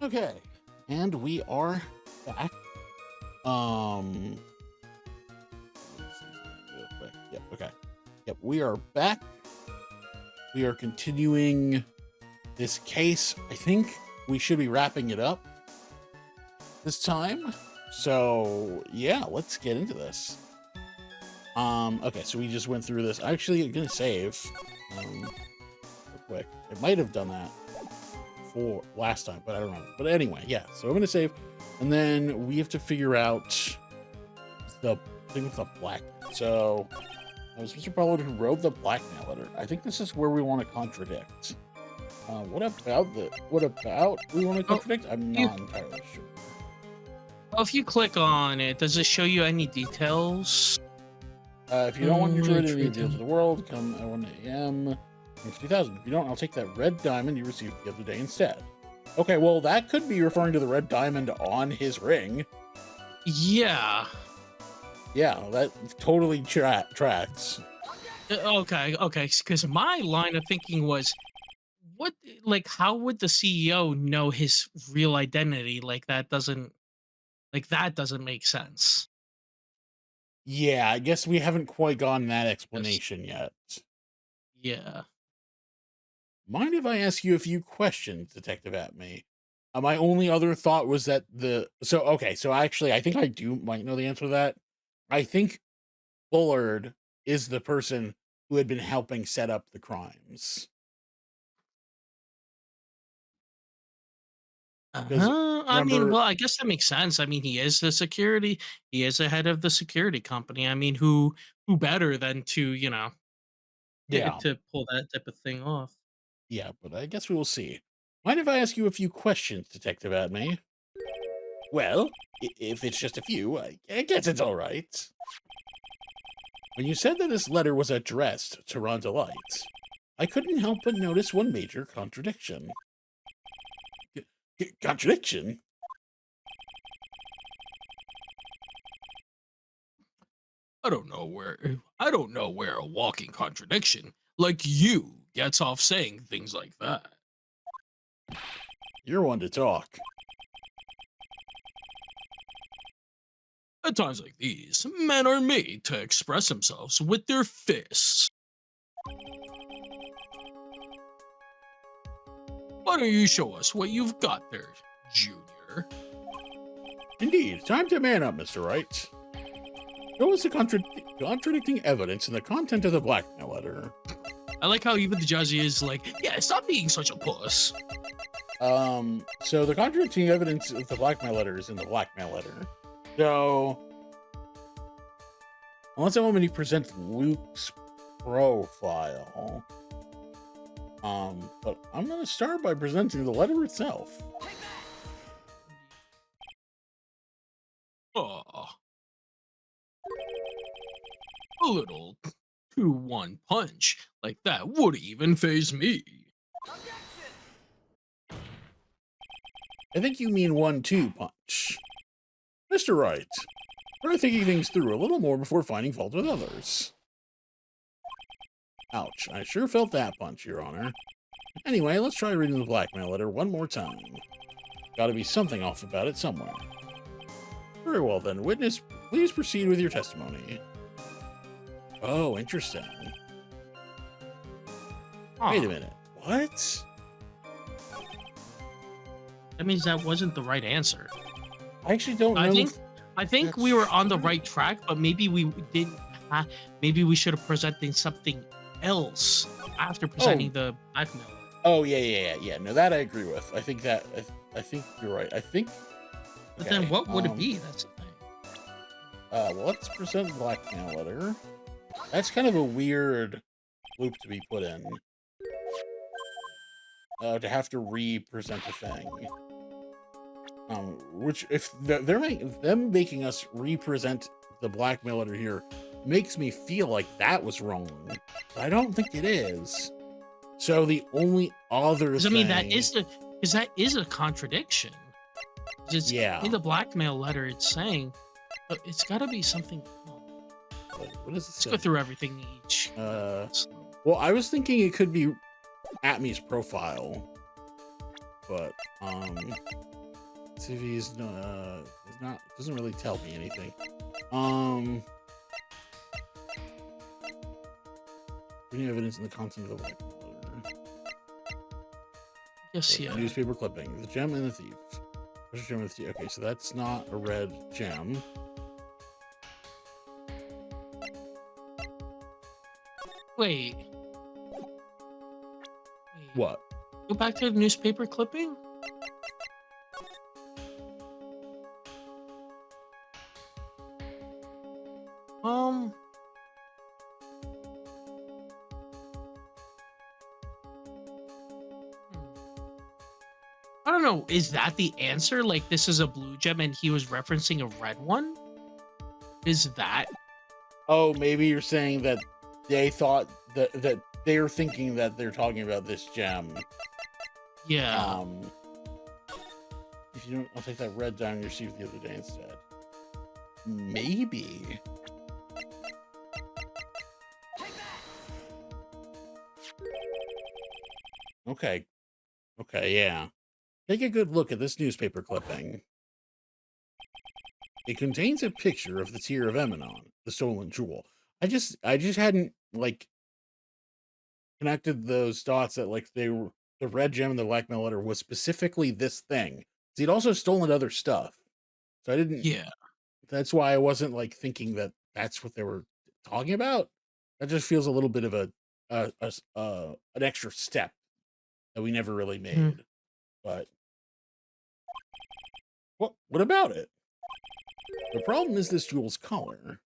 Okay, and we are back. Um, let's see, real quick. Yep. Okay. Yep. We are back. We are continuing this case. I think we should be wrapping it up this time. So yeah, let's get into this. Okay, so we just went through this. Actually, I'm gonna save. Real quick. It might have done that for last time, but I don't remember. But anyway, yeah. So I'm gonna save, and then we have to figure out the thing with the black. So it was Mr. Pollard who wrote the blackmail letter. I think this is where we want to contradict. What about we want to contradict? I'm not entirely sure. Well, if you click on it, does it show you any details? If you don't want your trade any deal to the world, come at 1 a.m. 50,000. If you don't, I'll take that red diamond you received the other day instead. Okay, well, that could be referring to the red diamond on his ring. Yeah. Yeah, that totally tracks. Okay, because my line of thinking was, how would the CEO know his real identity? That doesn't make sense. Yeah, I guess we haven't quite gotten that explanation yet. Yeah. Mind if I ask you a few questions, Detective Atme? My only other thought was that so actually, I think I might know the answer to that. I think Bullard is the person who had been helping set up the crimes. I mean, well, I guess that makes sense. I mean, he is the security. He is the head of the security company. I mean, who better than to to pull that type of thing off? Yeah, but I guess we will see. Mind if I ask you a few questions, Detective Atme? Well, if it's just a few, I guess it's all right. When you said that this letter was addressed to Rhonda Light, I couldn't help but notice one major contradiction. Contradiction? I don't know where a walking contradiction like you gets off saying things like that. You're one to talk. At times like these, men are made to express themselves with their fists. Why don't you show us what you've got there, Junior? Indeed, time to man up, Mr. Wright. Show us the contradicting evidence in the content of the blackmail letter. I like how even the judge is like, yeah, stop being such a puss. So the contradicting evidence of the blackmail letter is in the blackmail letter. So, unless I want me to present Luke's profile, but I'm going to start by presenting the letter itself. Oh. A little 2-1 punch like that would even faze me. I think you mean 1-2 punch. Mr. Wright, try thinking things through a little more before finding fault with others. Ouch, I sure felt that punch, Your Honor. Anyway, let's try reading the blackmail letter one more time. Gotta be something off about it somewhere. Very well then, witness, please proceed with your testimony. Oh, interesting. Wait a minute, what? That means that wasn't the right answer. I actually don't know. I think we were on the right track, but maybe we didn't. Maybe we should have presented something else after presenting the blackmail. Oh yeah. No, that I agree with. I think you're right. I think. But then, what would it be? That's the thing. Well, let's present the blackmail letter. That's kind of a weird loop to be put in. To have to re-present the thing. Which, if them making us re-present the blackmail letter here makes me feel like that was wrong, but I don't think it is. So the only other thing... I mean, that is a contradiction. Just in the blackmail letter, it's saying, it's got to be something. What does it say? Let's go through everything each. Well, I was thinking it could be Atme's profile. but CV is not doesn't really tell me anything. Any evidence in the content of the letter? Yes, yeah. Newspaper clipping, the gem and the thief. What's the gem and the thief? Okay, so that's not a red gem. Wait. What? Go back to the newspaper clipping? Um. I don't know. Is that the answer? Like, this is a blue gem and he was referencing a red one? Is that? Oh, maybe you're saying that they thought that they're thinking that they're talking about this gem. Yeah. If you don't, I'll take that red diamond you received the other day instead. Maybe. Okay. Okay, yeah. Take a good look at this newspaper clipping. It contains a picture of the Tear of Emanon, the stolen jewel. I just hadn't like connected those dots that like they were the red gem and the blackmail letter was specifically this thing. He'd also stolen other stuff. So I didn't Yeah. that's why I wasn't like thinking that that's what they were talking about. That just feels a little bit of an extra step that we never really made. But what about it? The problem is this jewel's color.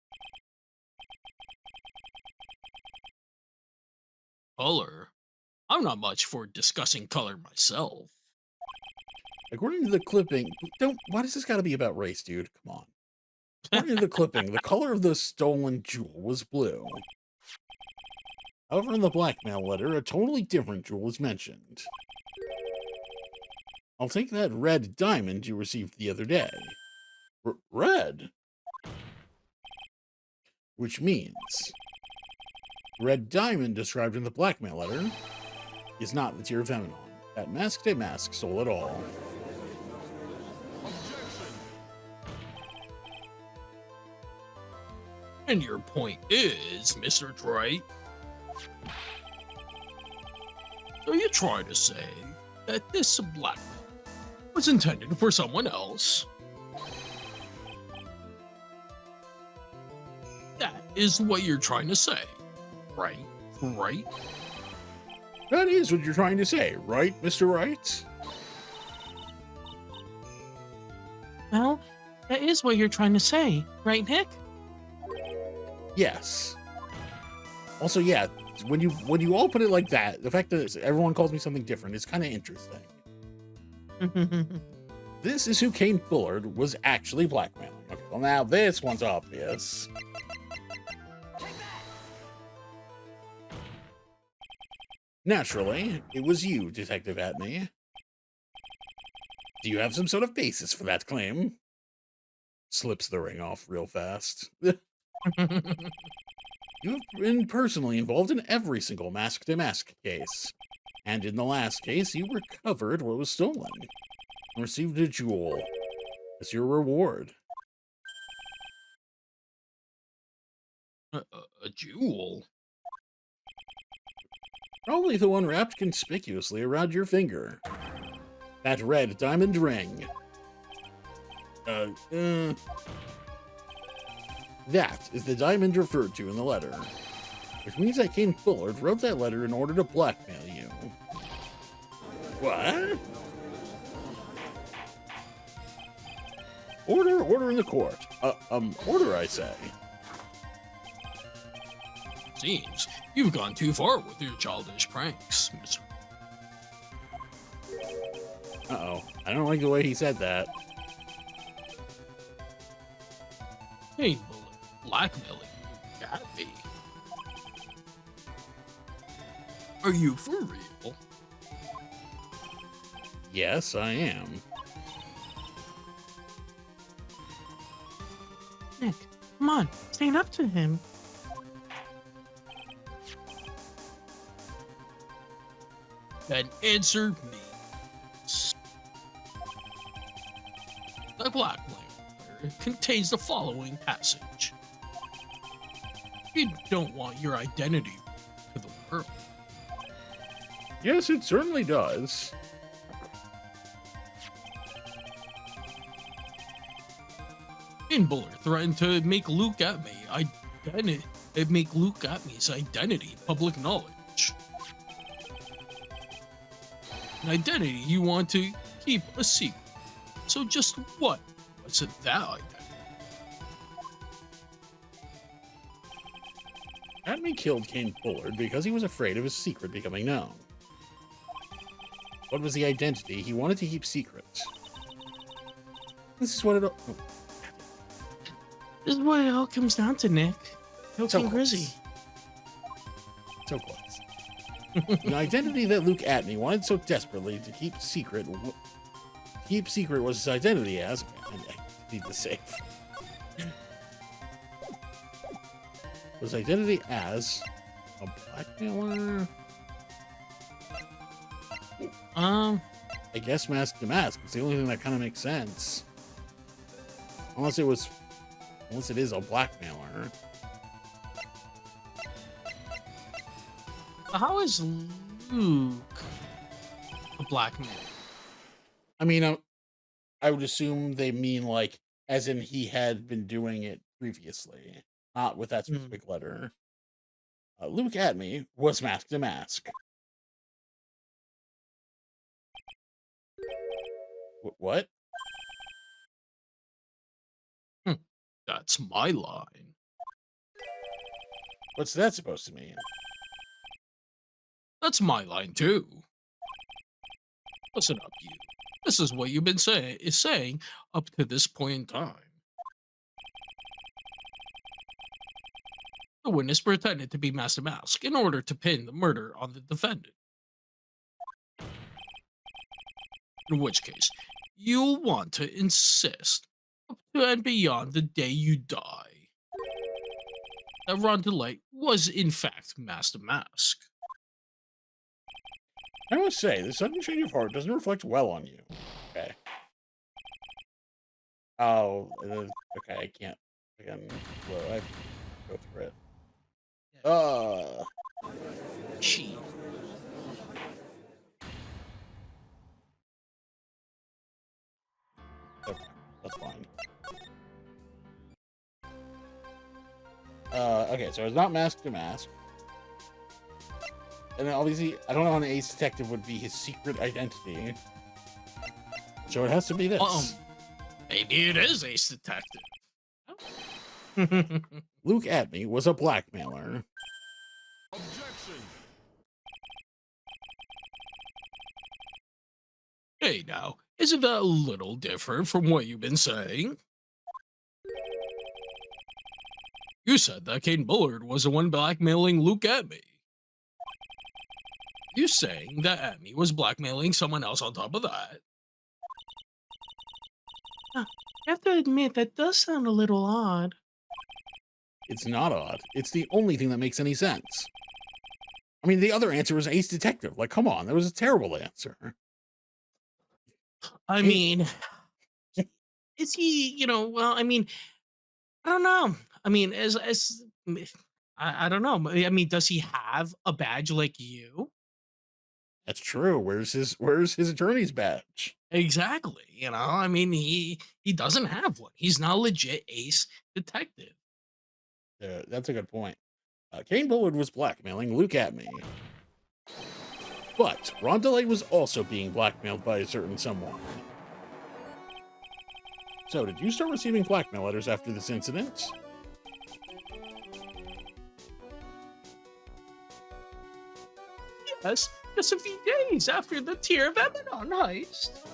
Color? I'm not much for discussing color myself. According to the clipping, why does this gotta be about race, dude? Come on. According to the clipping, the color of the stolen jewel was blue. However, in the blackmail letter, a totally different jewel is mentioned. I'll take that red diamond you received the other day. Red? Which means red diamond described in the blackmail letter is not the Tear of Emanon. That masked a mask stole it all. And your point is, Mr. Drake? So you try to say that this blackmail was intended for someone else? That is what you're trying to say, right? Right? That is what you're trying to say, right, Mr. Wright? Well, that is what you're trying to say, right, Nick? Yes. Also, yeah, when you all put it like that, the fact that everyone calls me something different is kind of interesting. This is who Kane Bullard was actually blackmailing. Okay, well now this one's obvious. Naturally, it was you, Detective Atney. Do you have some sort of basis for that claim? Slips the ring off real fast. You have been personally involved in every single mask-to-mask case. And in the last case, you recovered what was stolen and received a jewel as your reward. A jewel? Probably the one wrapped conspicuously around your finger. That red diamond ring. That is the diamond referred to in the letter. Which means that Kane Bullard wrote that letter in order to blackmail you. What? Order in the court. Order, I say. Seems you've gone too far with your childish pranks, Mr. Uh-oh. I don't like the way he said that. Kane Bullard blackmailing you, got me. Are you for real? Yes, I am. Nick, come on, stand up to him. Then answer me. The blackmail contains the following passage. You don't want your identity to the world. Yes, it certainly does. Kane Bullard threatened to make Luke Atmey's identity public knowledge. An identity you want to keep a secret. So just what was it that identity? Atmey killed Kane Bullard because he was afraid of his secret becoming known. What was the identity he wanted to keep secret? This is what it all... Oh. This is what it all comes down to, Nick. Cocaine Grizzy. So close. An identity that Luke Atmey wanted so desperately to keep secret was his identity as... I need the save. Was identity as a blackmailer? I guess mask to mask. It's the only thing that kind of makes sense. Unless it is a blackmailer. How is Luke a blackmailer? I mean, I would assume they mean like, as in he had been doing it previously, not with that specific letter. Luke Atmey was mask to mask. What? That's my line. What's that supposed to mean? That's my line too. Listen up, you. This is what you've been saying up to this point in time. The witness pretended to be mask to mask in order to pin the murder on the defendant. In which case, you'll want to insist up to and beyond the day you die that Ron DeLay was in fact mask to mask. I must say, the sudden change of heart doesn't reflect well on you. Okay. Oh, okay, I can't. Again, well, I have to go through it. She. Okay, that's fine. Okay, so it's not mask to mask. And obviously, I don't know how an ace detective would be his secret identity. So it has to be this. Maybe it is Ace Detective. Luke Atmey was a blackmailer. Objection. Hey now, isn't that a little different from what you've been saying? You said that Kane Bullard was the one blackmailing Luke Atmey. You saying that Atmey was blackmailing someone else on top of that? I have to admit, that does sound a little odd. It's not odd. It's the only thing that makes any sense. I mean, the other answer was Ace Detective. Like, come on, that was a terrible answer. I mean, is he, well, I mean, I don't know. I mean, I don't know. I mean, does he have a badge like you? That's true. Where's his attorney's badge? Exactly. I mean, he doesn't have one. He's not a legit ace detective. That's a good point. Kane Bullard was blackmailing Luke Atmey. But Ron DeLay was also being blackmailed by a certain someone. So, did you start receiving blackmail letters after this incident? Yes, just a few days after the Tear of Emmon heist.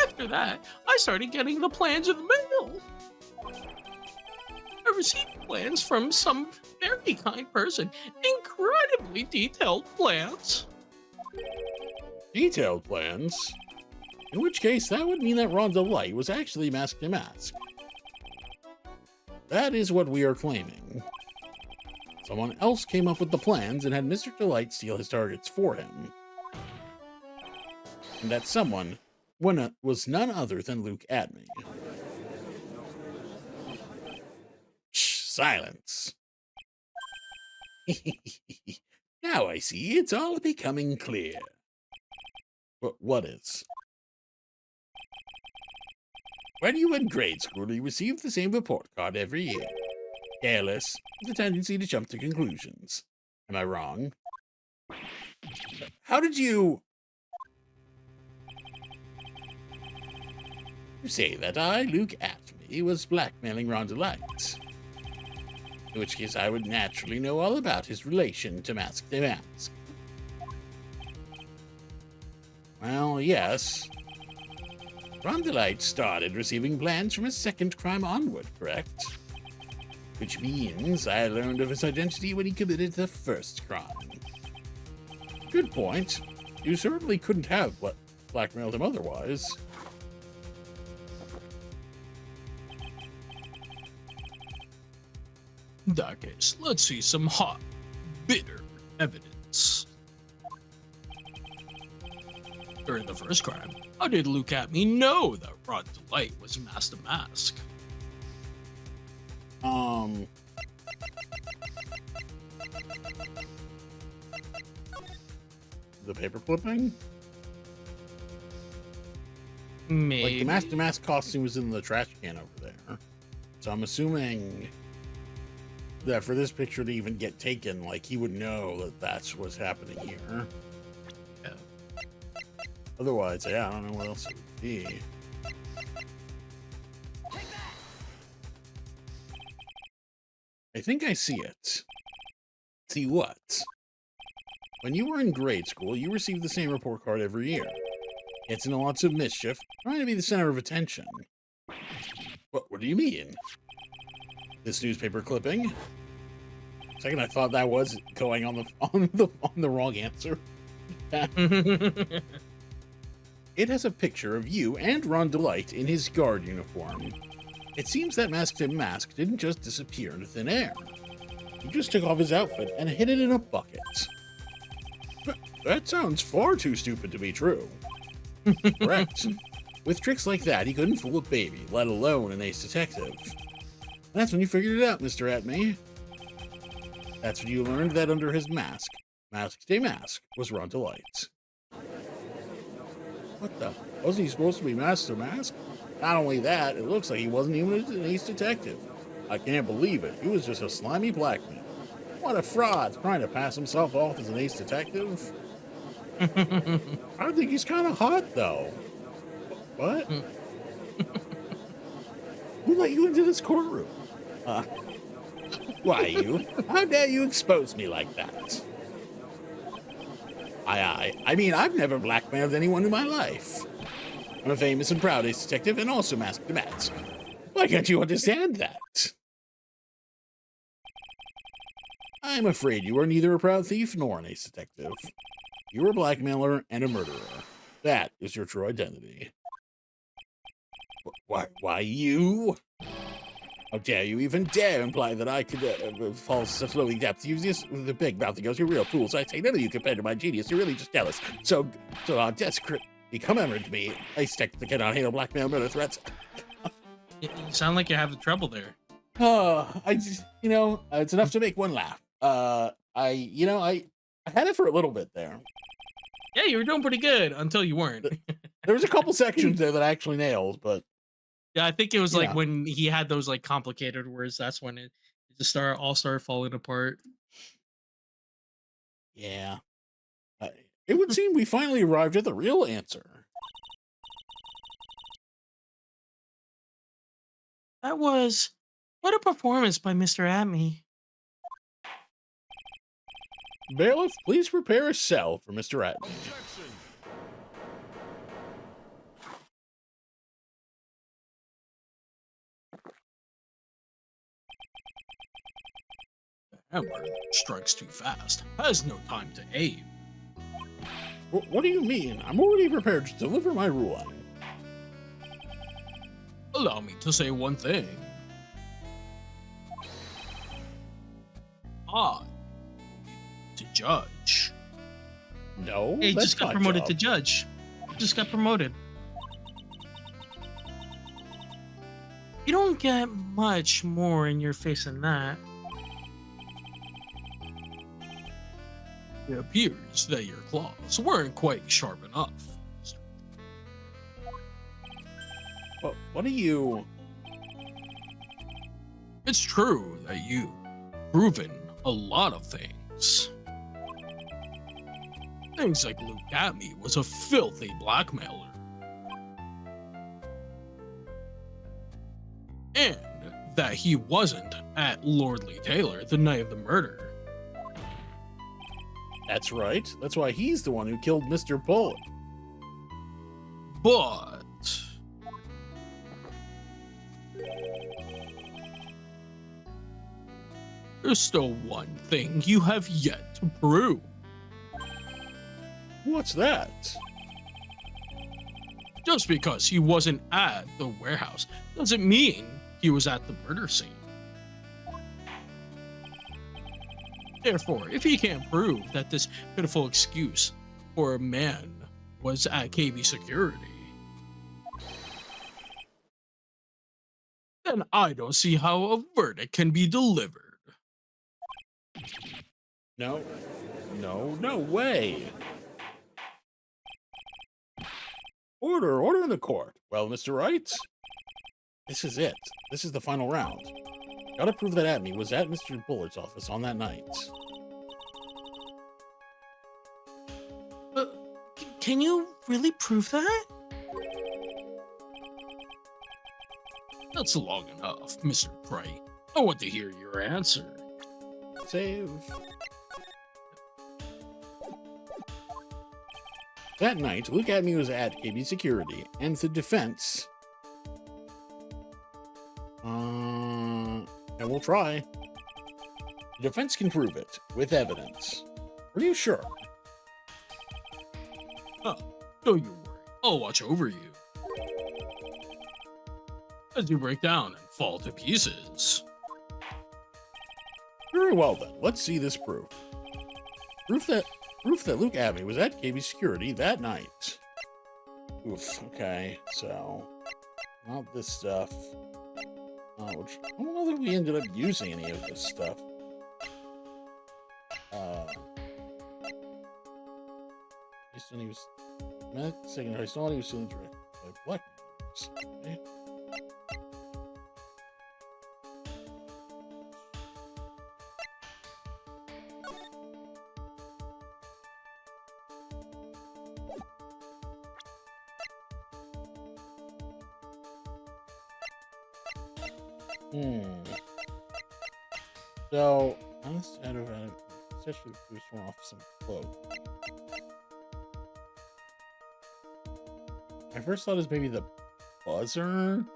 After that, I started getting the plans in the mail. I received plans from some very kind person. Incredibly detailed plans. Detailed plans? In which case, that would mean that Ron DeLay was actually mask to mask. That is what we are claiming. Someone else came up with the plans and had Mr. Delight steal his targets for him. And that someone was none other than Luke Adney. Shh, silence. Now I see it's all becoming clear. What is? When you were in grade school, you received the same report card every year. Careless, with a tendency to jump to conclusions. Am I wrong? How did you... You say that I, Luke Atme, was blackmailing Rhonda Light. In which case I would naturally know all about his relation to Mask to Mask. Well, yes. Rhonda Light started receiving plans from his second crime onward, correct? Which means I learned of his identity when he committed the first crime. Good point. You certainly couldn't have blackmailed him otherwise. In that case, let's see some hot, bitter evidence. During the first crime, how did Luke Atme know that Rod Delight was Master Mask? The paper clipping? Maybe. Like, the Master Mask costume was in the trash can over there. So I'm assuming that for this picture to even get taken, like, he would know that that's what's happening here. Yeah. Otherwise, yeah, I don't know what else it would be. I think I see it. See what? When you were in grade school, you received the same report card every year. Gets into lots of mischief, trying to be the center of attention. What do you mean? This newspaper clipping? Second, I thought that was going on the wrong answer. It has a picture of you and Ron Delight in his guard uniform. It seems that Mask to Mask didn't just disappear into thin air. He just took off his outfit and hid it in a bucket. That sounds far too stupid to be true. Correct. With tricks like that, he couldn't fool a baby, let alone an ace detective. That's when you figured it out, Mr. Atme. That's when you learned that under his mask, Mask to Mask was Ron Delight. What the? Wasn't he supposed to be Master Mask? Not only that, it looks like he wasn't even an ace detective. I can't believe it. He was just a slimy blackman. What a fraud, trying to pass himself off as an ace detective. I think he's kind of hot, though. What? Who let you into this courtroom? Why, you? How dare you expose me like that? I mean, I've never blackmailed anyone in my life. I'm a famous and proud ace detective and also Mask to Mask. Why can't you understand that? I'm afraid you are neither a proud thief nor an ace detective. You're a blackmailer and a murderer. That is your true identity. Why you? How dare you even dare imply that I could fall such lowly depths? You just with the big mouth that goes, you're real fools. I say none of you compared to my genius. You're really just jealous. So desperate. Become emerald to me. I stick the kid on handle blackmail murder threats. You sound like you're having trouble there. I just, it's enough to make one laugh. I had it for a little bit there. Yeah, you were doing pretty good until you weren't. There was a couple sections there that I actually nailed, but yeah, I think it was like Yeah. when he had those like complicated words. That's when it just started falling apart. yeah. It would seem we finally arrived at the real answer. That was what a performance by Mr. Atme. Bailiff, please prepare a cell for Mr. Atman. Objection. That word strikes too fast. Has no time to aim. What do you mean? I'm already prepared to deliver my ruling. Allow me to say one thing. I to judge. No, Hey, he that's just got my promoted job. to judge. Just got promoted. You don't get much more in your face than that. It appears that your claws weren't quite sharp enough. What are you? It's true that you've proven a lot of things. Things like Luke Atme was a filthy blackmailer. And that he wasn't at Lordly Taylor the night of the murder. That's right. That's why he's the one who killed Mr. Bullet. But there's still one thing you have yet to prove. What's that? Just because he wasn't at the warehouse doesn't mean he was at the murder scene. Therefore, if he can't prove that this pitiful excuse for a man was at KB security, then I don't see how a verdict can be delivered. No way. Order in the court. Well, Mr. Wright, this is it. This is the final round. Gotta prove that Atme was at Mr. Bullard's office on that night. Can you really prove that? That's long enough, Mr. Prey. I want to hear your answer. Save. That night, Luke Atme was at KB Security, and the defense... and we'll try. The defense can prove it, with evidence. Are you sure? Don't you worry, I'll watch over you as you break down and fall to pieces. Very well then, let's see this proof. Proof that Luke Atme was at KB Security that night. Oof, okay, so... not this stuff. Which, I don't know that we ended up using any of this stuff. Based on he was... Second, I saw he was still directed by Black. Okay. So, on the side of it, it's actually boost one off some cloak. I first thought it was maybe the buzzer.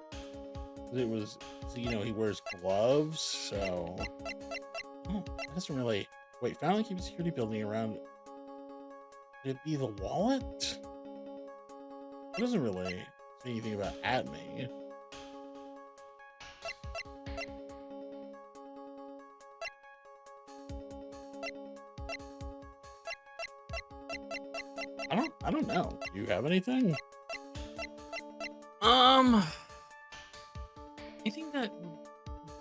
It was, you know, he wears gloves, so. Oh, that doesn't really. Wait, finally keep a security building around. Could it be the wallet? It doesn't really say anything about Atme. I don't know. Do you have anything? I think that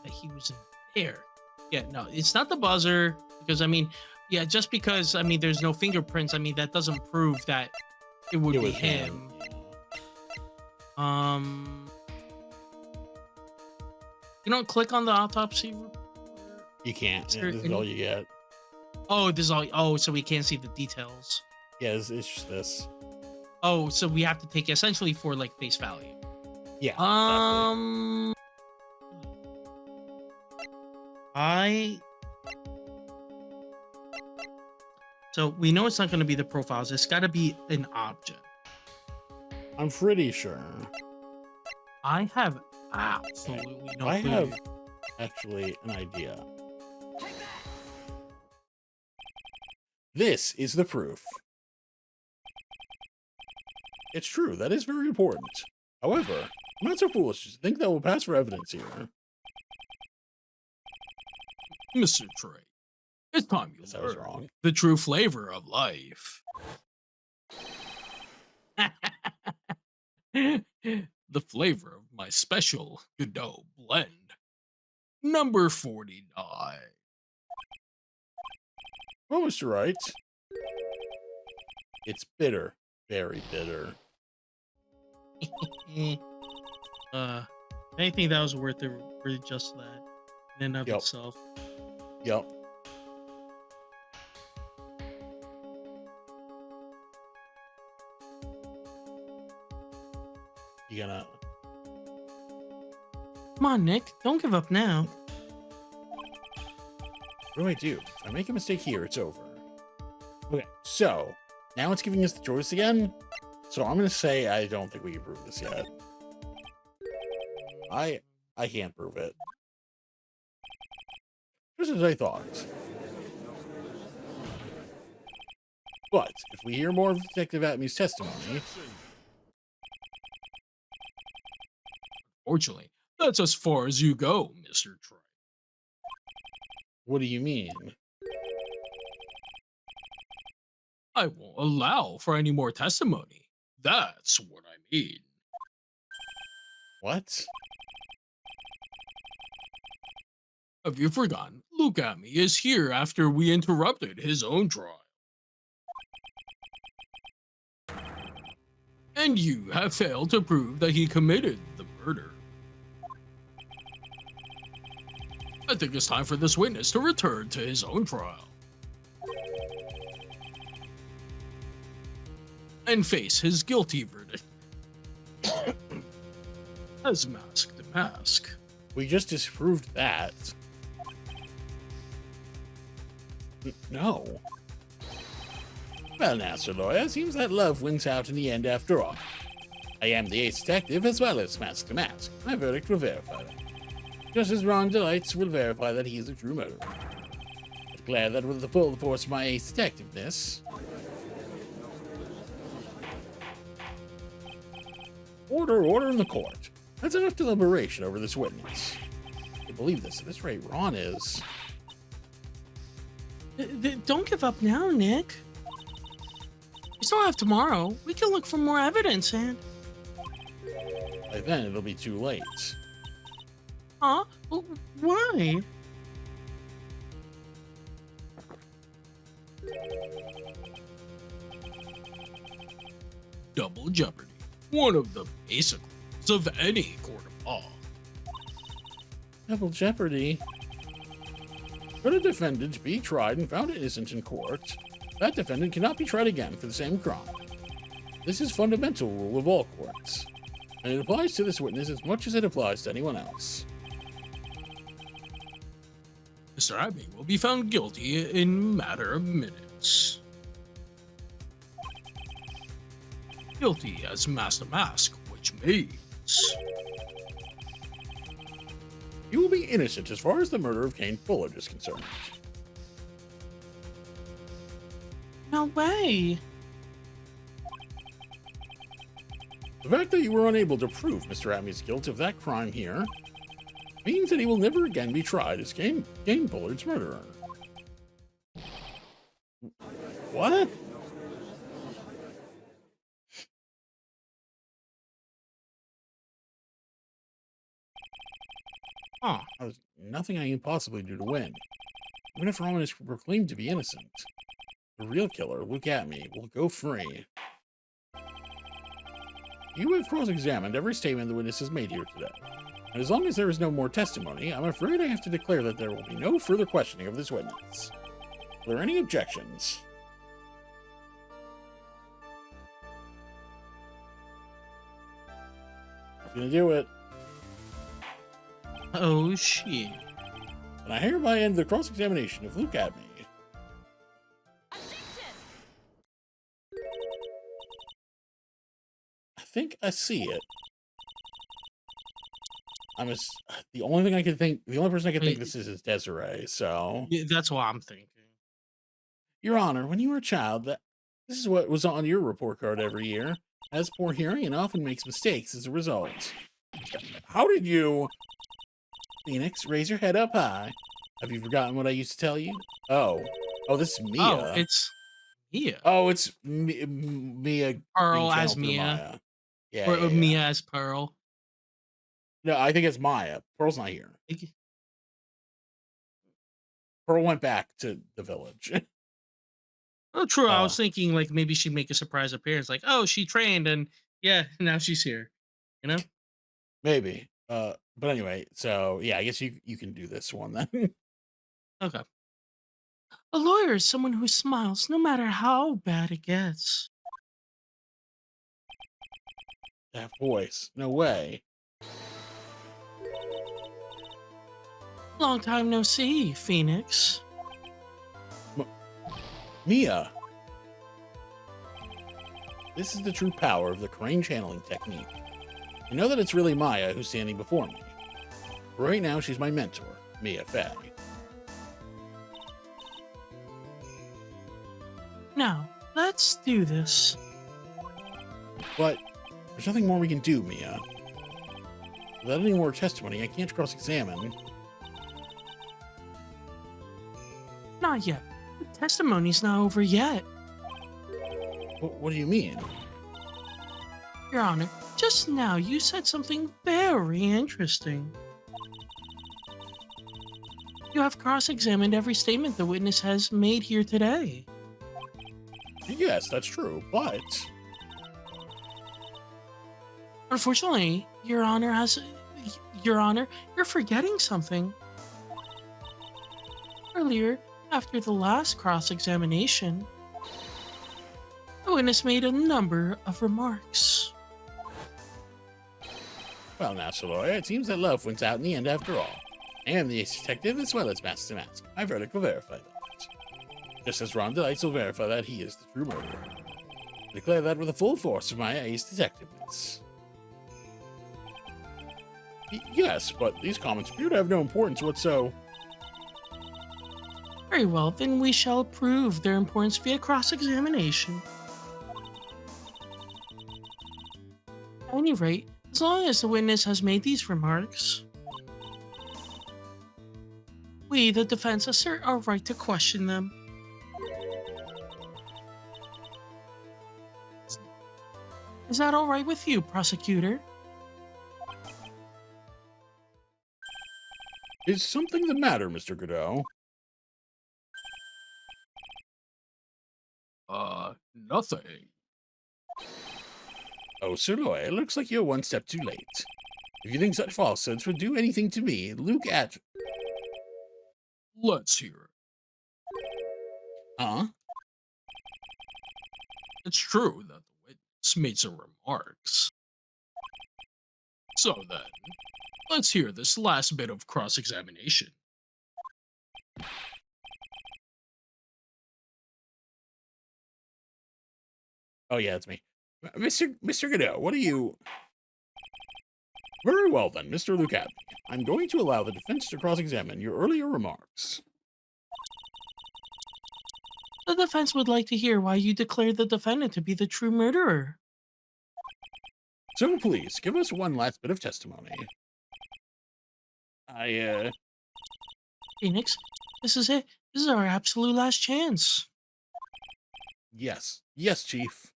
he was in there. Yeah, no, it's not the buzzer because I mean, yeah, just because I mean there's no fingerprints, I mean that doesn't prove that it would be him. You don't click on the autopsy report? You can't. This is all you get. Oh, this is all. Oh, so we can't see the details. Yeah, it's just this. Oh, so we have to take essentially for like face value. Yeah. So we know it's not going to be the profiles. It's got to be an object. I'm pretty sure. I have absolutely no clue. I have actually an idea. This is the proof. It's true, that is very important. However, I'm not so foolish to think that will pass for evidence here. Mr. Trey, it's time you I was learn wrong. the true flavor of life. The flavor of my special Godot blend. Number 49. Well, Mr. Wright, it's bitter. Very bitter. Eh, I think that was worth it for just that in and of Yep. itself. Yep. You gonna... Come on, Nick. Don't give up now. What do I do? If I make a mistake here, it's over. Okay, so now it's giving us the choice again. So I'm gonna say I don't think we can prove this yet. I can't prove it. Just as I thought. But if we hear more of Detective Atmy's testimony, Objection. Fortunately, that's as far as you go, Mr. Troy. what do you mean? I won't allow for any more testimony. That's what I mean. What? Have you forgotten? Luke Atmy is here after we interrupted his own trial. And you have failed to prove that he committed the murder. I think it's time for this witness to return to his own trial. And face his guilty verdict. As mask to mask. We just disproved that. No. Well now, Sir Lawyer, seems that love wins out in the end after all. I am the ace detective as well as mask to mask. My verdict will verify that. Just as Ron Delights will verify that he is the true murderer. I declare that with the full force of my ace detectiveness. Order in the court. That's enough deliberation over this witness. I can't believe this. At this rate, Ron is. Don't give up now, Nick. We still have tomorrow. We can look for more evidence, and... By then, it'll be too late. Huh? Why? Double Jeopardy. One of the basic rules of any court of law. Double jeopardy. Should a defendant be tried and found innocent in court, that defendant cannot be tried again for the same crime. This is fundamental rule of all courts, and it applies to this witness as much as it applies to anyone else. Mr. Abbey will be found guilty in matter of minutes. Guilty as mask to mask, which means... You will be innocent as far as the murder of Kane Bullard is concerned. No way. The fact that you were unable to prove Mr. Atmy's guilt of that crime here means that he will never again be tried as Kane Bullard's murderer. What? Huh. There's nothing I can possibly do to win. Even if Roman is proclaimed to be innocent, the real killer, Luke Atmy, will go free. You have cross-examined every statement the witness has made here today. And as long as there is no more testimony, I'm afraid I have to declare that there will be no further questioning of this witness. Are there any objections? I'm gonna do it. Oh, shit. And I hereby end the cross-examination of Luke Atmy. I think I see it. The only thing I can think, the only person I can think this is Desiree, so. Yeah, that's what I'm thinking. Your Honor, when you were a child, this is what was on your report card every year. Has poor hearing and often makes mistakes as a result. How did you... Phoenix, raise your head up high. Have you forgotten what I used to tell you? Oh, this is Mia. Oh, it's Mia. Oh, it's Mia. Pearl being as channeled through Mia. Maya. Yeah, Or yeah, yeah. Mia as Pearl. No, I think it's Maya. Pearl's not here. Like, Pearl went back to the village. oh, true. I uh, was thinking like maybe she'd make a surprise appearance, like, oh, she trained and yeah, now she's here. You know? maybe. But anyway, so yeah, I guess you can do this one then. Okay. A lawyer is someone who smiles no matter how bad it gets. That voice. No way. Long time no see, Phoenix. M- Mia. This is the true power of the crane channeling technique. I know that it's really Maya who's standing before me. Right now, she's my mentor, Mia Fey. Now, let's do this. But there's nothing more we can do, Mia. Without any more testimony, I can't cross-examine. Not yet. The testimony's not over yet. What do you mean? Your Honor, just now you said something very interesting. You have cross-examined every statement the witness has made here today. Yes, that's true, but... Unfortunately, Your Honor Your Honor, you're forgetting something. Earlier, after the last cross-examination, the witness made a number of remarks. Well now, Sir Lawyer, it seems that love wins out in the end after all. I am the ace detective as well as master mask. My verdict will verify that. Just as Ron Delights will verify that he is the true murderer. I declare that with the full force of my ace detectiveness. Yes, but these comments appear to have no importance whatsoever. Very well, then we shall prove their importance via cross-examination. At any rate, as long as the witness has made these remarks, we, the defense, assert our right to question them. Is that all right with you, prosecutor? Is something the matter, Mr. Godot? Nothing. Oh, Sir Lawyer, it looks like you're one step too late. If you think such falsehoods would do anything to me, look at... Let's hear it. Huh? It's true that the witness made some remarks. So then, let's hear this last bit of cross-examination. Oh, yeah, it's me. Mr. Godot, what are you... Very well, then, Mr. Lucat. I'm going to allow the defense to cross-examine your earlier remarks. The defense would like to hear why you declared the defendant to be the true murderer. So please, give us one last bit of testimony. Phoenix, this is it. This is our absolute last chance. Yes. Yes, Chief.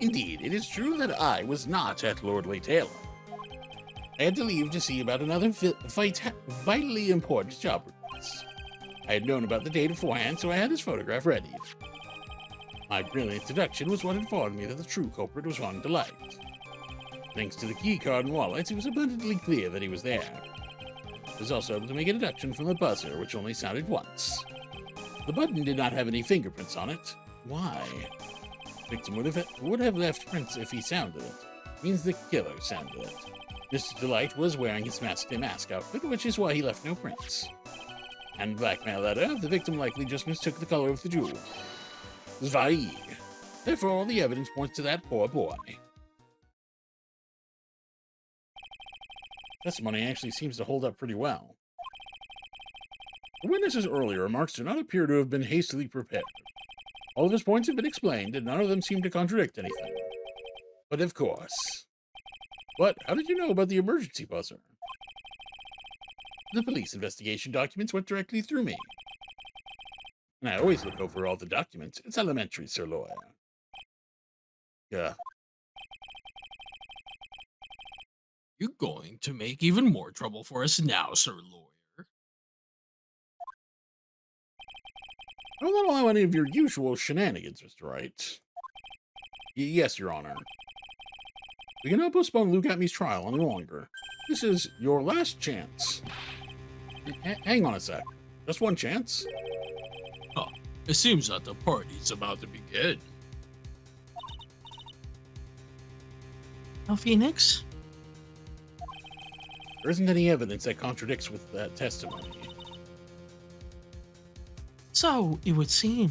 Indeed, it is true that I was not at Lordly Taylor. I had to leave to see about another vitally important job request. I had known about the date beforehand, so I had his photograph ready. My brilliant deduction was what informed me that the true culprit was Ron Delight. Thanks to the keycard and wallet, it was abundantly clear that he was there. I was also able to make a deduction from the buzzer, which only sounded once. The button did not have any fingerprints on it. Why? The victim would have left prints if he sounded it. Means the killer sounded it. Mr. Delight was wearing his mask outfit, which is why he left no prints. And blackmail letter, the victim likely just mistook the color of the jewel. Zwei. Therefore, all the evidence points to that poor boy. Testimony actually seems to hold up pretty well. The witness's earlier remarks do not appear to have been hastily prepared. All of his points have been explained, and none of them seem to contradict anything. But of course. What? How did you know about the emergency buzzer? The police investigation documents went directly through me. And I always look over all the documents. It's elementary, Sir Lawyer. Yeah. You're going to make even more trouble for us now, sir lawyer. I will not allow any of your usual shenanigans, Mr. Wright. Yes, Your Honor. We cannot postpone Luke Atmey's trial any longer. This is your last chance. Hang on a sec. Just one chance? Huh. It seems that the party's about to begin. Now, Phoenix? There isn't any evidence that contradicts with that testimony. So, it would seem.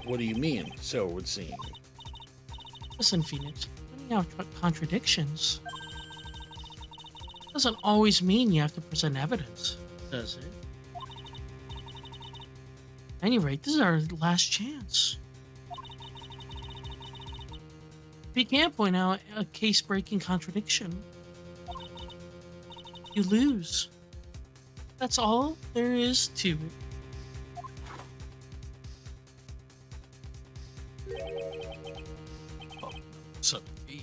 What do you mean, so it would seem? Listen, Phoenix, pointing out contradictions doesn't always mean you have to present evidence, does it? At any rate, this is our last chance. If you can't point out a case-breaking contradiction, you lose. That's all there is to it. Oh, 17.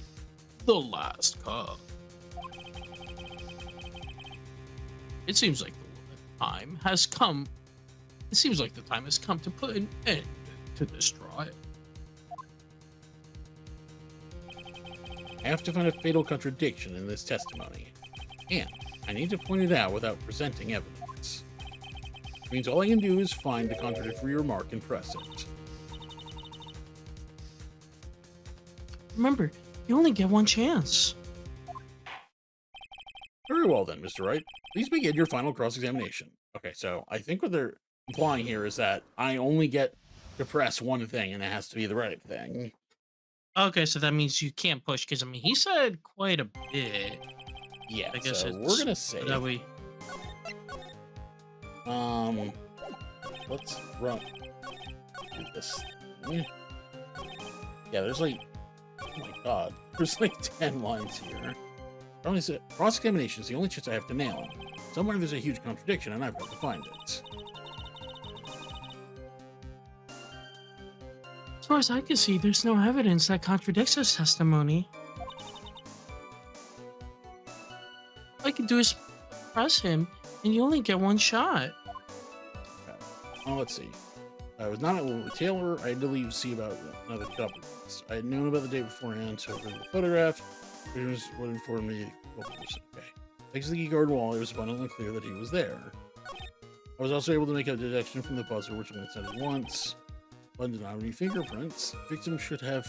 The last card. It seems like the time has come. It seems like the time has come to put an end to this trial. I have to find a fatal contradiction in this testimony. And I need to point it out without presenting evidence. It means all I can do is find the contradictory remark and press it. Remember, you only get one chance. Very well then, Mr. Wright. Please begin your final cross-examination. Okay, so I think what they're implying here is that I only get to press one thing and it has to be the right thing. Okay, so that means you can't push, because, I mean, he said quite a bit. Yeah, I guess so it's we're gonna say that we. Let's run do this. Yeah, there's like, oh my god, there's like 10 lines here. Only said cross-examination is the only chance I have to nail him. Somewhere there's a huge contradiction, and I've got to find it. As far as I can see, there's no evidence that contradicts his testimony. All I can do is press him, and you only get one shot. Okay. Well, let's see. I was not at Taylor. I had to leave to see about another couple. I had known about the day beforehand, so I read the photograph. It was what informed me. Okay. Thanks to the key guard wall, it was abundantly clear that he was there. I was also able to make a detection from the buzzer, which only sounded once. But did not have any fingerprints. Victim should have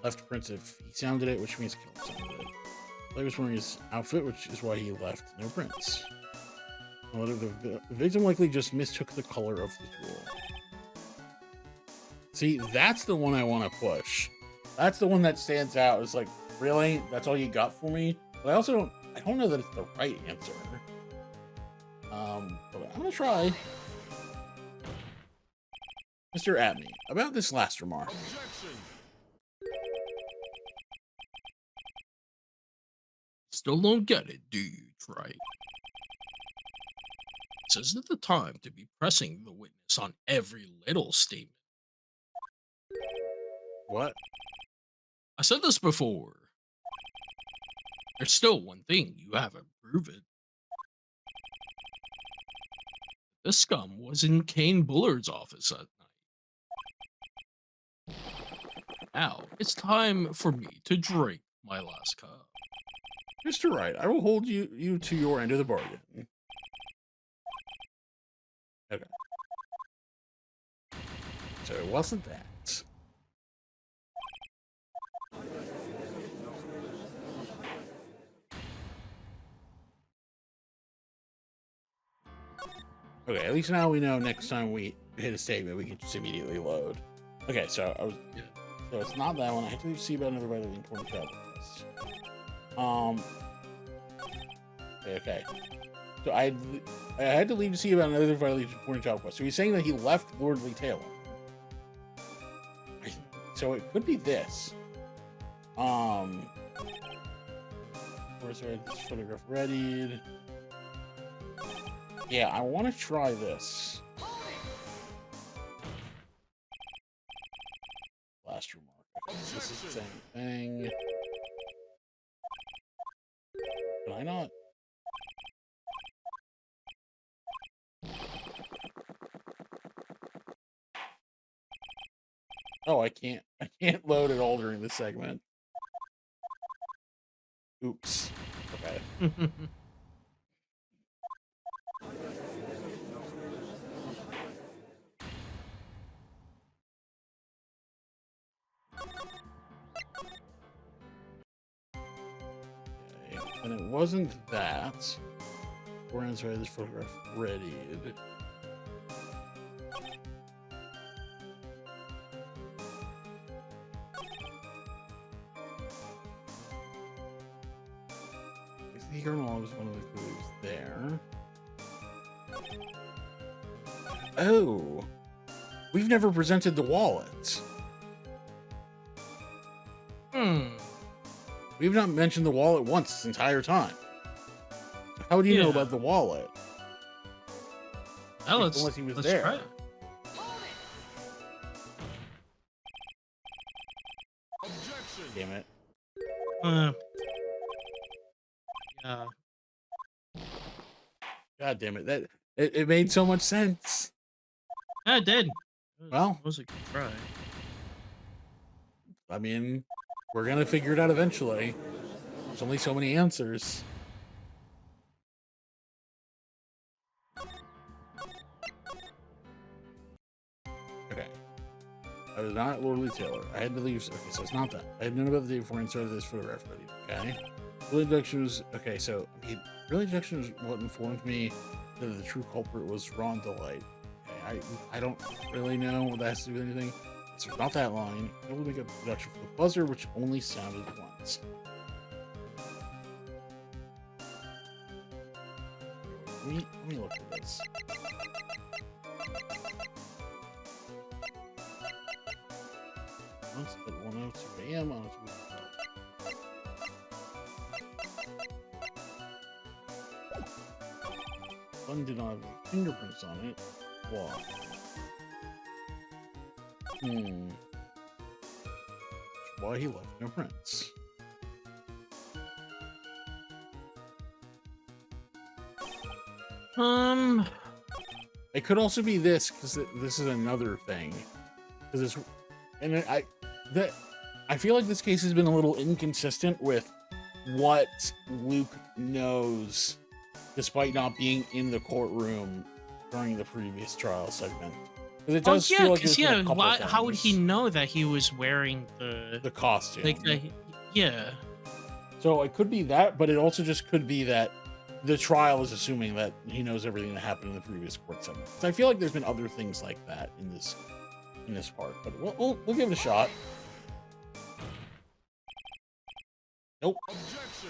left prints if he sounded it, which means killer sounded it. He was wearing his outfit, which is why he left no prints. However, the victim likely just mistook the color of the tool. See, that's the one I want to push. That's the one that stands out. It's like, really? That's all you got for me? But I don't know that it's the right answer. But I'm gonna try. Mr. Atney, about this last remark. Still don't get it, do you, Trey? This isn't the time to be pressing the witness on every little statement. What? I said this before. There's still one thing you haven't proven. The scum was in Kane Bullard's office that night. Now, it's time for me to drink my last cup. Mr. Wright, I will hold you to your end of the bargain. Okay. So it wasn't that. Okay, at least now we know next time we hit a statement, we can just immediately load. Okay, so so it's not that one. I have to see about another vitally important child request. Okay. So I had to leave to see about another vitally important child request. So he's saying that he left Lordly Taylor. So it could be this. Where's this photograph readied? Yeah, I want to try this. Last remark. This is the same thing. Can I not? Oh, I can't load at all during this segment. Oops. Okay. Okay. And it wasn't that. We're gonna try this photograph ready. The journal was one of the clues there. Oh, we've never presented the wallet. We've not mentioned the wallet once this entire time. How do you know about the wallet? Oh, Unless he was let's there. try it. Damn it. Yeah. God damn it. That it made so much sense. Yeah, it did. Well, it was a good try. I mean, we're gonna figure it out eventually. There's only so many answers. Okay. I was not Lordly Taylor. I had to leave. Okay, so it's not that. I had known about the day before I started this photograph ready. Okay. Early deduction was okay. So early deduction was what informed me that the true culprit was Ron Delight. Okay, I don't really know what that has to do with anything. So it's not that line. I will make a deduction for the buzzer, which only sounded once. Let me look at this. Once at 1:02 a.m. on a One did not have any fingerprints on it. Why? Why he left no prints? It could also be this because this is another thing. Because it's and I feel like this case has been a little inconsistent with what Luke knows, despite not being in the courtroom during the previous trial segment. Because it does feel like there's been a couple things. How would he know that he was wearing the costume? Like, yeah. So it could be that, but it also just could be that the trial is assuming that he knows everything that happened in the previous court segment. So I feel like there's been other things like that in this part, but we'll give it a shot. Nope. Objection.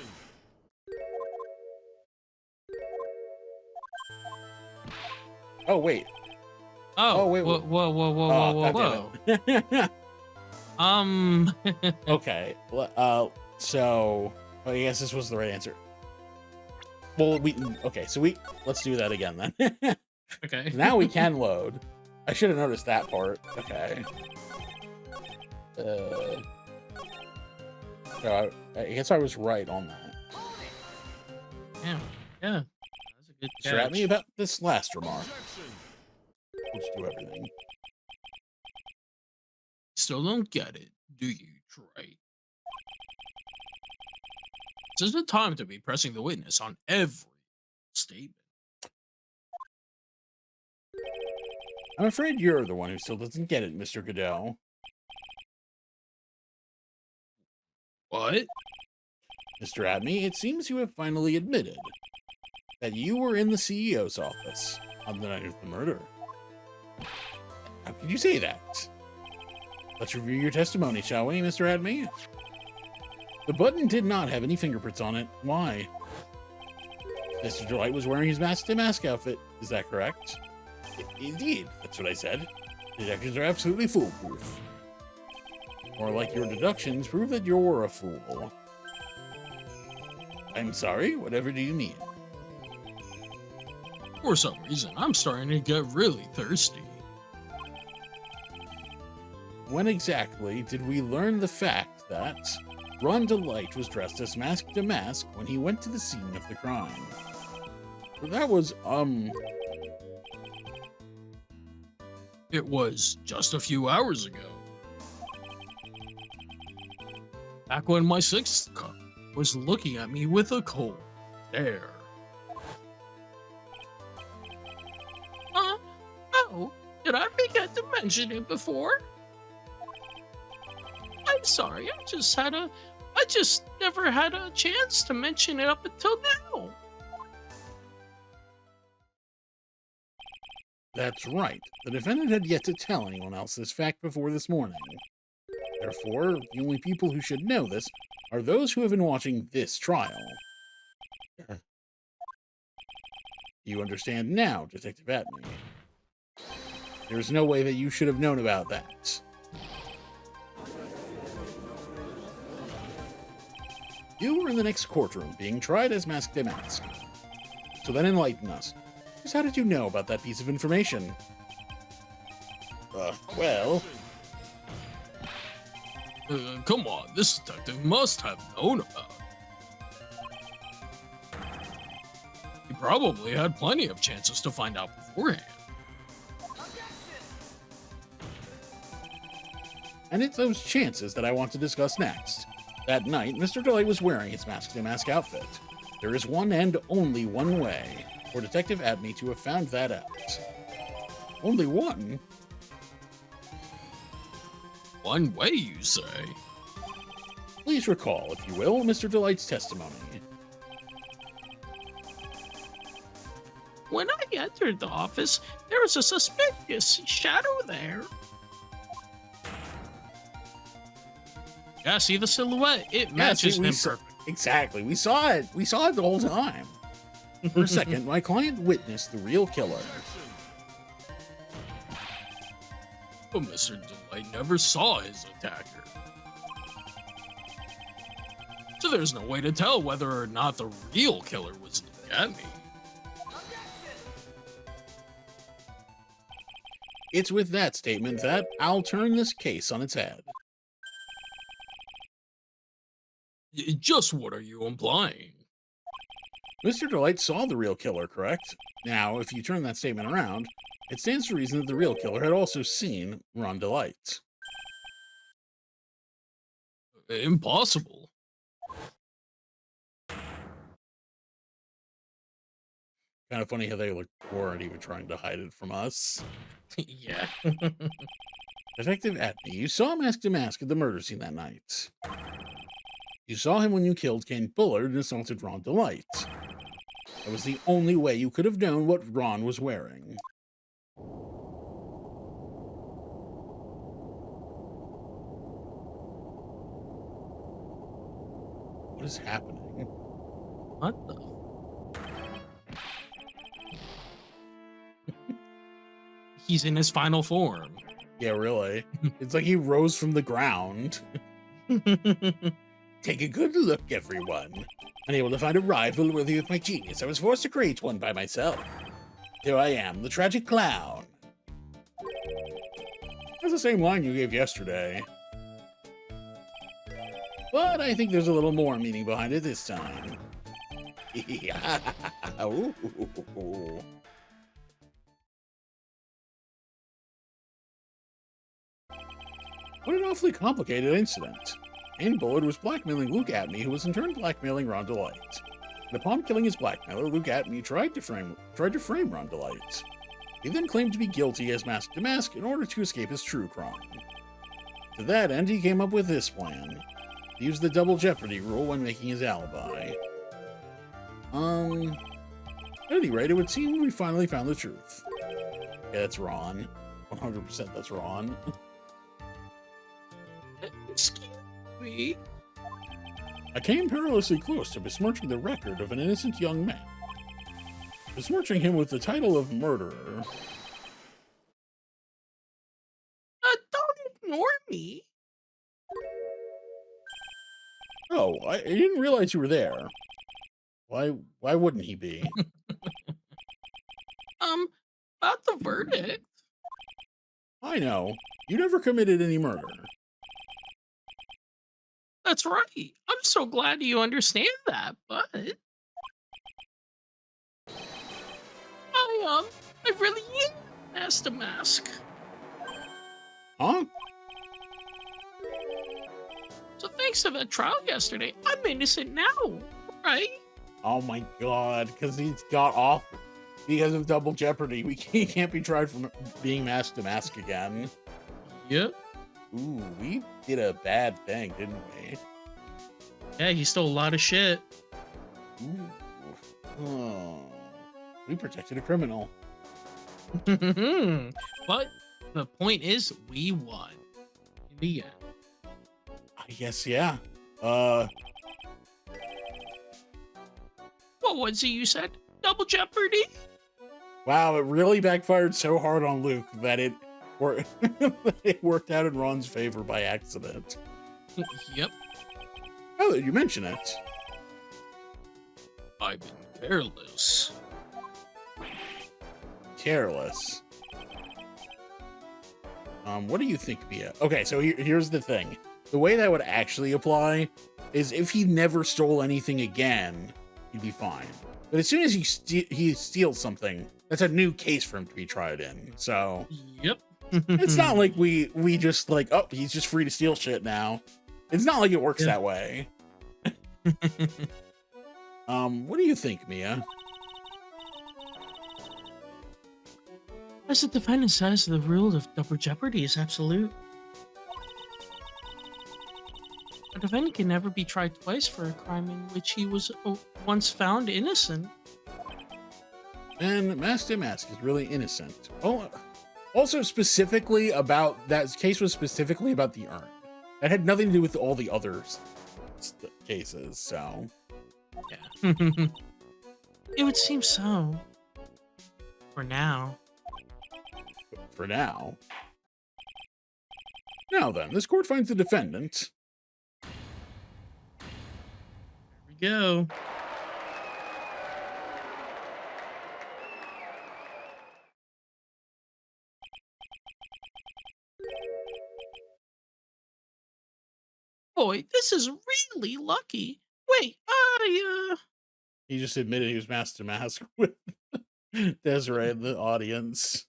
Oh wait. Oh, wait. Whoa. Okay. So I guess this was the right answer. Well, so let's do that again then. Okay. Now we can load. I should have noticed that part. Okay. So I guess I was right on that. Yeah. That's a good catch. Strap me about this last remark. Objection. Let's do everything. Still don't get it, do you, Trey? This is the time to be pressing the witness on every statement. I'm afraid you're the one who still doesn't get it, Mr. Goodell. What? Mr. Abney, it seems you have finally admitted that you were in the CEO's office on the night of the murder. How could you say that? Let's review your testimony, shall we, Mr. Abney? The button did not have any fingerprints on it. Why? Mr. Delight was wearing his mask-to-mask outfit. Is that correct? Indeed, that's what I said. Deductions are absolutely foolproof. More like your deductions prove that you're a fool. I'm sorry, whatever do you mean? For some reason, I'm starting to get really thirsty. when exactly did we learn the fact that Ron Delight was dressed as Mask to Mask when he went to the scene of the crime? So that was, It was just a few hours ago. Back when my sixth cup was looking at me with a cold stare. Oh, did I forget to mention it before? I'm sorry, I just never had a chance to mention it up until now. that's right. The defendant had yet to tell anyone else this fact before this morning. Therefore, the only people who should know this are those who have been watching this trial. You understand now, Detective Atney. There's no way that you should have known about that. You were in the next courtroom, being tried as Mask to Mask. So then enlighten us. Just how did you know about that piece of information? Well... Come on, this detective must have known about it. He probably had plenty of chances to find out beforehand. And it's those chances that I want to discuss next. That night, Mr. Delight was wearing his Mask to Mask outfit. There is one and only one way for Detective Atney to have found that out. Only one? One way, you say? Please recall, if you will, Mr. Delight's testimony. When I entered the office, there was a suspicious shadow there. Yeah, see the silhouette? It matches him perfect. Exactly. We saw it. We saw it the whole time. For a second, my client witnessed the real killer. But Mr. Delight never saw his attacker. So there's no way to tell whether or not the real killer was looking at me. It's with that statement that I'll turn this case on its head. Just what are you implying? Mr. Delight saw the real killer, correct? Now, if you turn that statement around, it stands to reason that the real killer had also seen Ron Delight. Impossible. Kind of funny how they weren't even trying to hide it from us. Yeah. Detective Atney, you saw Mask to Mask at the murder scene that night. You saw him when you killed Kane Bullard and assaulted Ron Delight. That was the only way you could have known what Ron was wearing. What is happening? What the? He's in his final form. Yeah, really. It's like he rose from the ground. Take a good look, everyone. Unable to find a rival worthy of my genius, I was forced to create one by myself. Here I am, the tragic clown. That's the same line you gave yesterday. But I think there's a little more meaning behind it this time. What an awfully complicated incident. Kane Bullard was blackmailing Luke Atney, who was in turn blackmailing Ron Delight. And upon killing his blackmailer, Luke Atney tried to frame Ron Delight. He then claimed to be guilty as Mask to Mask in order to escape his true crime. To that end, he came up with this plan. He used the double Jeopardy rule when making his alibi. At any rate, it would seem we finally found the truth. Yeah, that's Ron. 100% that's Ron. Excuse me? I came perilously close to besmirching the record of an innocent young man. Besmirching him with the title of murderer. Don't ignore me. Oh, I didn't realize you were there. Why wouldn't he be? About the verdict. I know. You never committed any murder. That's right. I'm so glad you understand that, but I really am Master Mask. Huh? So thanks to that trial yesterday, I'm innocent now, right? Oh my god, because he's got off because of double jeopardy. He can't be tried for being mask to mask again. Yep. Ooh, we did a bad thing, didn't we? Yeah, he stole a lot of shit. Ooh. Oh. We protected a criminal. But the point is, we won in the end. I guess, yeah. What was it you said? Double jeopardy? Wow, it really backfired so hard on Luke that it worked out in Ron's favor by accident. Yep. Oh, you mention it. I've been careless. Careless. What do you think, Mia? Okay, so here's the thing. The way that would actually apply is if he never stole anything again, he'd be fine. But as soon as he steals something, that's a new case for him to be tried in. So Yep. it's not like we just like, oh, he's just free to steal shit now. It's not like it works that way. What do you think, Mia? As the defendant says, the rule of double jeopardy is absolute. A defendant can never be tried twice for a crime in which he was once found innocent. And Master Mask is really innocent. Oh, also specifically about that case was specifically about the urn. That had nothing to do with all the other cases. So, yeah, it would seem so. For now. For now. Now then, this court finds the defendant. Here we go. Boy, this is really lucky. Wait, He just admitted he was Master Mask with Desiree in the audience.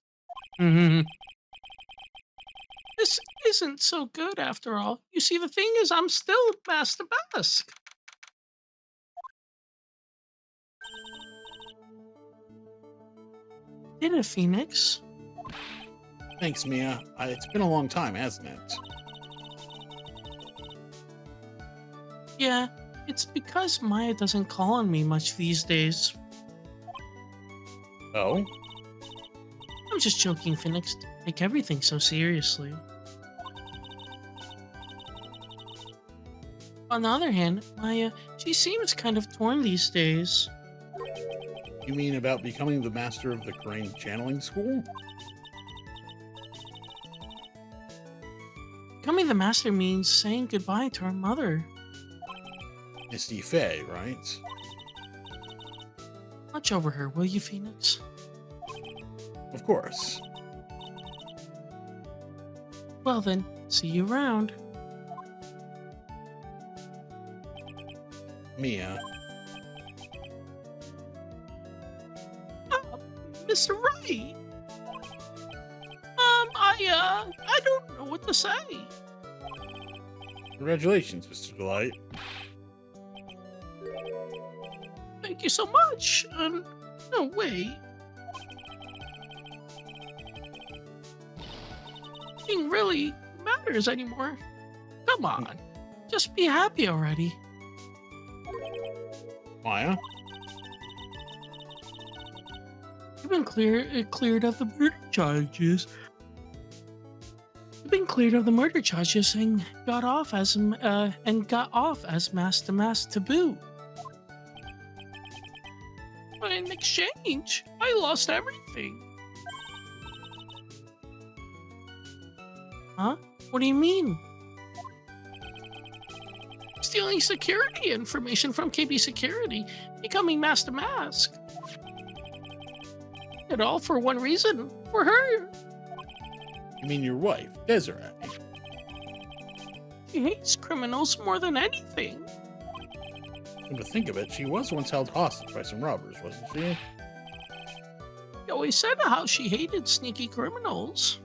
This isn't so good after all. You see, the thing is, I'm still Master Mask. Did it, Phoenix? Thanks, Mia. It's been a long time, hasn't it? Yeah, it's because Maya doesn't call on me much these days. Oh? I'm just joking, Phoenix. Take everything so seriously. On the other hand, Maya, she seems kind of torn these days. You mean about becoming the master of the Crane Channeling School? Becoming the master means saying goodbye to her mother. Misty Faye, right? Watch over her, will you, Phoenix? Of course. Well then, see you around. Mia. Mr. Wright. I don't know what to say. Congratulations, Mr. Delight. Thank you so much. No way. Nothing really matters anymore. Come on. Just be happy already. Maya? You've been cleared of the murder charges. You've been cleared of the murder charges and got off as Master Mask to boot. But in exchange, I lost everything. Huh? What do you mean? Stealing security information from KB Security, becoming Master Mask. It all for one reason, for her. You mean your wife, Desiree? She hates criminals more than anything. Come to think of it, she was once held hostage by some robbers, wasn't she? She always said how she hated sneaky criminals.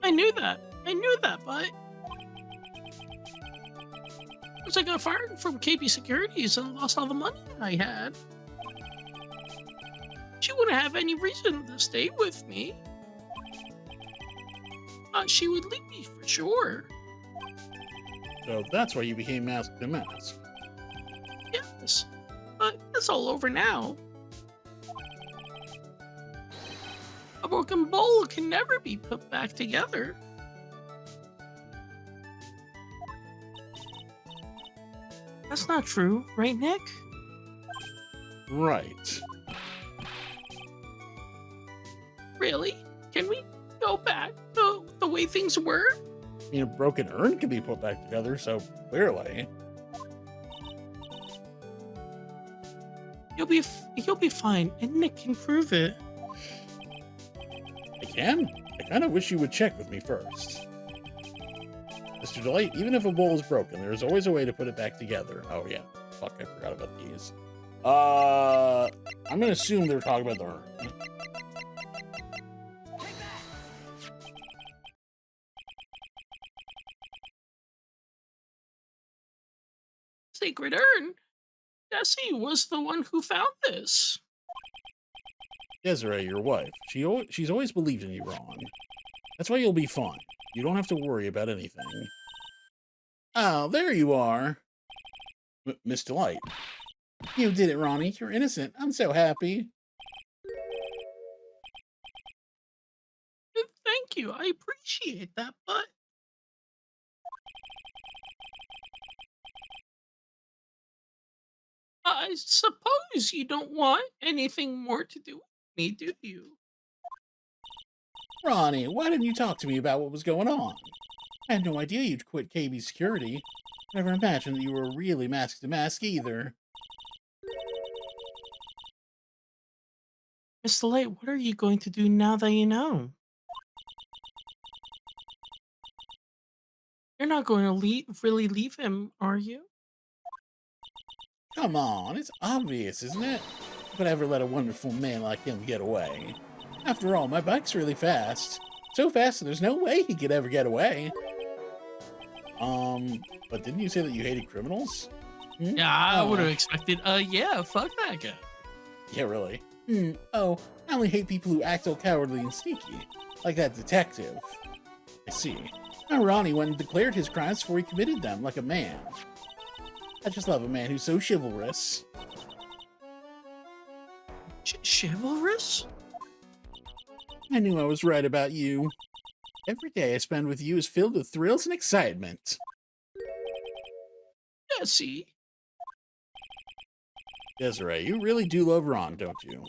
I knew that. But once I got fired from KB Securities and lost all the money I had, she wouldn't have any reason to stay with me. She would leave me for sure. So that's why you became Masked to Mask. Yes, but it's all over now. A broken bowl can never be put back together. That's not true, right, Nick? Right. Really? Can we go back to the way things were? I mean, a broken urn can be put back together, so clearly. You'll be fine, and Nick can prove it. I can? I kind of wish you would check with me first. Mr. Delight, even if a bowl is broken, there's always a way to put it back together. Oh, yeah. Fuck, I forgot about these. I'm gonna assume they're talking about the urn. Sacred urn? Jessie was the one who found this. Desiree, your wife, she's always believed in you, Ron. That's why you'll be fine. You don't have to worry about anything. Oh, there you are. Miss Delight. You did it, Ronnie. You're innocent. I'm so happy. Thank you. I appreciate that, but I suppose you don't want anything more to do with me, do you? Ronnie, why didn't you talk to me about what was going on? I had no idea you'd quit KB Security. Never imagined that you were really Masked to Mask either. Miss Light, what are you going to do now that you know? You're not going to really leave him, are you? Come on, it's obvious, isn't it? Who could ever let a wonderful man like him get away? After all, my bike's really fast. So fast that there's no way he could ever get away. But didn't you say that you hated criminals? Hmm? Yeah, I Oh. would have expected, yeah, fuck that guy. Yeah, really. Oh, I only hate people who act all cowardly and sneaky. Like that detective. I see. Now Ronnie went and declared his crimes before he committed them, like a man. I just love a man who's so chivalrous. Chivalrous? I knew I was right about you. Every day I spend with you is filled with thrills and excitement. Jesse. Desiree, you really do love Ron, don't you?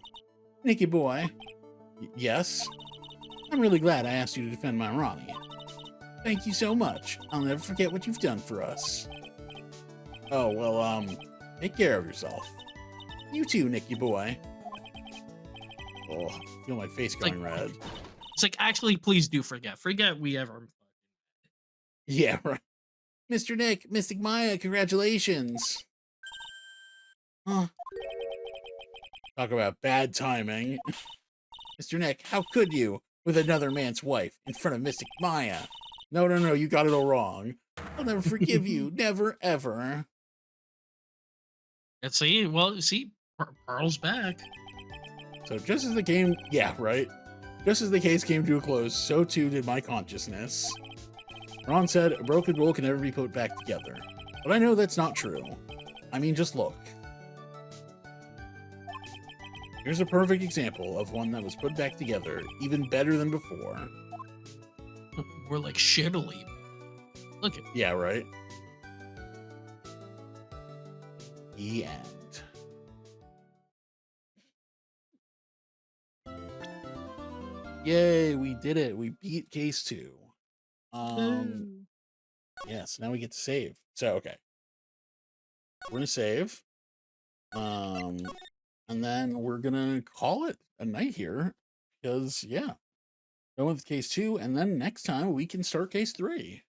Nicky boy. Yes? I'm really glad I asked you to defend my Ronnie. Thank you so much. I'll never forget what you've done for us. Oh, well, take care of yourself. You too, Nicky boy. Oh, I feel my face going red. It's like, actually, please do forget. Forget we ever. Yeah, right. Mr. Nick, Mystic Maya, congratulations. Huh. Talk about bad timing. Mr. Nick, how could you, with another man's wife, in front of Mystic Maya? No, you got it all wrong. I'll never forgive you, never, ever. Let's see. Well, see, Pearl's back. So just as the game, yeah, right? Just as the case came to a close, so too did my consciousness. Ron said, a broken bowl can never be put back together. But I know that's not true. I mean, just look. Here's a perfect example of one that was put back together, even better than before. We're like shittily. Look at Yeah, right? The end. Yay, we did it. We beat case 2. Yes, now we get to save. So, okay. We're gonna save. And then we're gonna call it a night here. Because, yeah. done with case 2, and then next time we can start case 3.